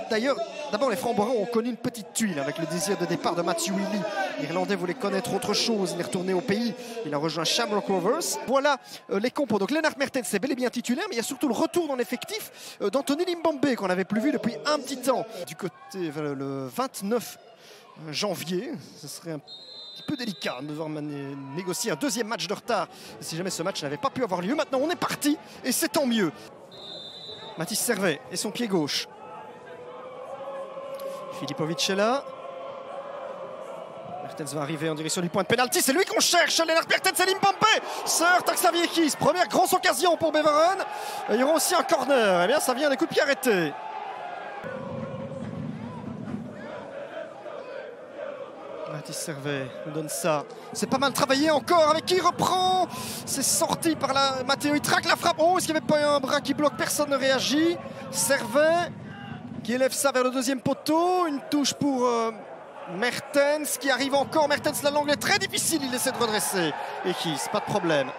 D'ailleurs, d'abord les Framboiens ont connu une petite tuile avec le désir de départ de Matthew Healy. L'Irlandais voulait connaître autre chose, il est retourné au pays, il a rejoint Shamrock Rovers. Voilà les compos. Donc Lennart Mertens est bel et bien titulaire, mais il y a surtout le retour dans l'effectif d'Anthony Limbombe qu'on n'avait plus vu depuis un petit temps. Du côté le 29 janvier, ce serait un petit peu délicat de devoir négocier un deuxième match de retard si jamais ce match n'avait pas pu avoir lieu. Maintenant on est parti et c'est tant mieux. Mathis Servet et son pied gauche. Filipovic est là. Mertens va arriver en direction du point de pénalty. C'est lui qu'on cherche. Lennart Mertens et Limbombe se heurtent à Xavier Kiss. Première grosse occasion pour Beveren. Il y aura aussi un corner. Eh bien, ça vient des coups de pied arrêtés. Mathis Servet nous donne ça. C'est pas mal travaillé encore. Avec qui il reprend. C'est sorti par Matteo. Il traque la frappe. Oh, est-ce qu'il n'y avait pas un bras qui bloque? Personne ne réagit. Servet qui élève ça vers le deuxième poteau. Une touche pour Mertens qui arrive encore. Mertens, l'angle est très difficile. Il essaie de redresser. Et Kiss, pas de problème.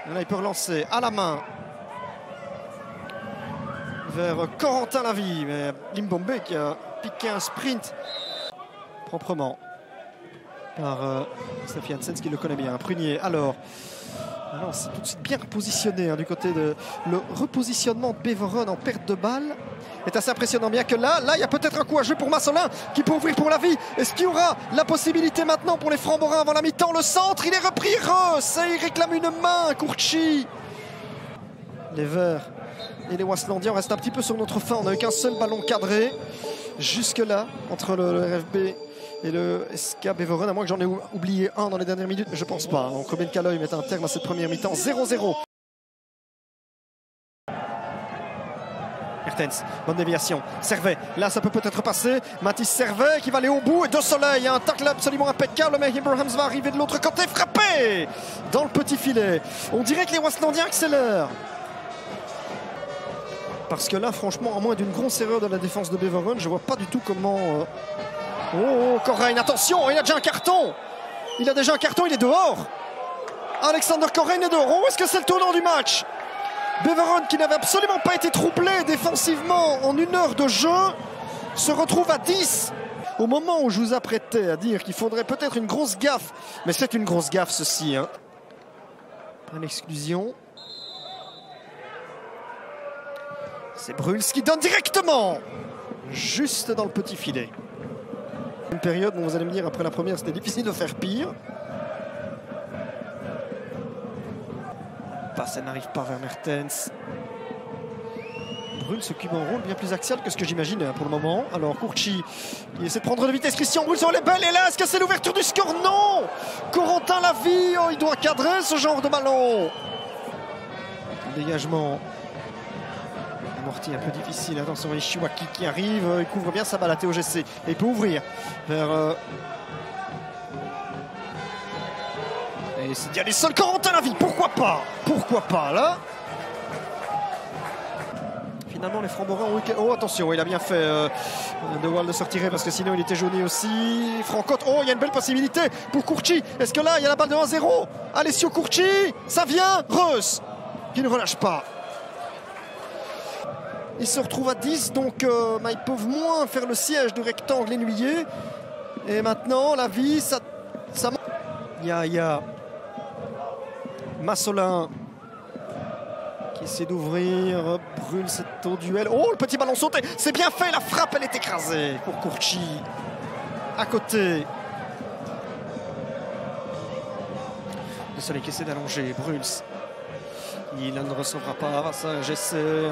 Et là, il peut relancer à la main vers Corentin Lavie. Mais Limbombe qui a piqué un sprint proprement par Steffi Hansen, qui le connaît bien. Prunier, alors c'est tout de suite bien positionné du côté de le repositionnement de Beveren en perte de balle est assez impressionnant. Bien que là il y a peut-être un coup à jouer pour Massolin qui peut ouvrir pour Lavie. Est-ce qu'il y aura la possibilité maintenant pour les Framboiens avant la mi-temps? Le centre, il est repris. Il réclame une main. Courchy. Les Verts et les Waslandiens restent un petit peu sur notre fin. On n'a eu qu'un seul ballon cadré jusque-là entre le RFB et le SK Beveren, à moins que j'en ai oublié un dans les dernières minutes, mais je pense pas. Donc Robin Calloy met un terme à cette première mi-temps. 0-0. Mertens, bonne déviation. Servet, là ça peut peut-être passer. Mathis Servet qui va aller au bout. Et de Soleil, un tacle absolument impeccable. Mais Abrahams va arriver de l'autre côté, frappé dans le petit filet. On dirait que les Waslandiens accélèrent. Parce que là, franchement, à moins d'une grosse erreur de la défense de Beveren, je vois pas du tout comment... Oh, Correin, attention, il a déjà un carton. Il a déjà un carton, il est dehors. Alexander Correin est dehors. Oh, est-ce que c'est le tournant du match? Beveren, qui n'avait absolument pas été troublé défensivement en une heure de jeu, se retrouve à 10. Au moment où je vous apprêtais à dire qu'il faudrait peut-être une grosse gaffe, mais c'est une grosse gaffe ceci. Une exclusion. C'est Bruls qui donne directement, juste dans le petit filet. Une période où vous allez me dire, après la première, c'était difficile de faire pire. Passe, elle n'arrive pas vers Mertens. Bruls s'occupe d'un rôle bien plus axial que ce que j'imaginais pour le moment. Alors Courchy, il essaie de prendre de vitesse. Christian Bruls, elle est belle. Et là, est-ce que c'est l'ouverture du score? Non. Corentin Lavie, il doit cadrer ce genre de ballon. Dégagement. Amorti un peu difficile. Attention, Ishiwaki qui arrive. Il couvre bien sa balle à TOGC. Et il peut ouvrir vers... Et c'est Dialy seul. Corentin Lavie, pourquoi pas? Pourquoi pas, là? Finalement, les Framboiens ont... Oh, attention, il a bien fait de Wall de se retirer parce que sinon il était jauni aussi. Francotte, oh, il y a une belle possibilité pour Courchy. Est-ce que là, il y a la balle de 1-0? Alessio Courchy, ça vient. Reus, qui ne relâche pas. Ils se retrouvent à 10, donc ils peuvent moins faire le siège du rectangle ennuyé. Et maintenant, Lavie, ça... Il y a Massolin qui essaie d'ouvrir. Bruls est au duel. Oh, le petit ballon sauté. C'est bien fait. La frappe, elle est écrasée pour Courchy. À côté. Le Soleil qui essaie d'allonger. Bruls. Il ne recevra pas. Ça, j'essaie.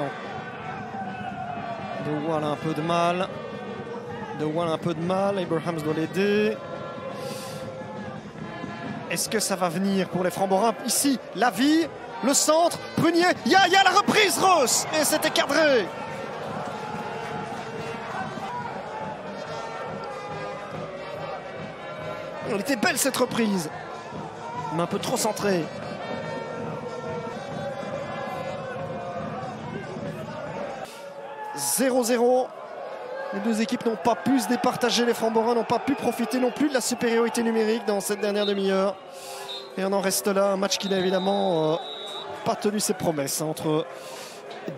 De Wall a un peu de mal. Abrahams doit l'aider. Est-ce que ça va venir pour les Framboiens? Ici, Lavie, le centre, Prunier. Il y a la reprise, Reus. Et c'était cadré. Elle était belle cette reprise. Mais un peu trop centrée. « 0-0 ». Les deux équipes n'ont pas pu se départager. Les Framboiens n'ont pas pu profiter non plus de la supériorité numérique dans cette dernière demi-heure. Et on en reste là. Un match qui n'a évidemment pas tenu ses promesses entre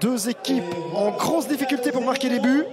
deux équipes en grosse difficulté pour marquer des buts.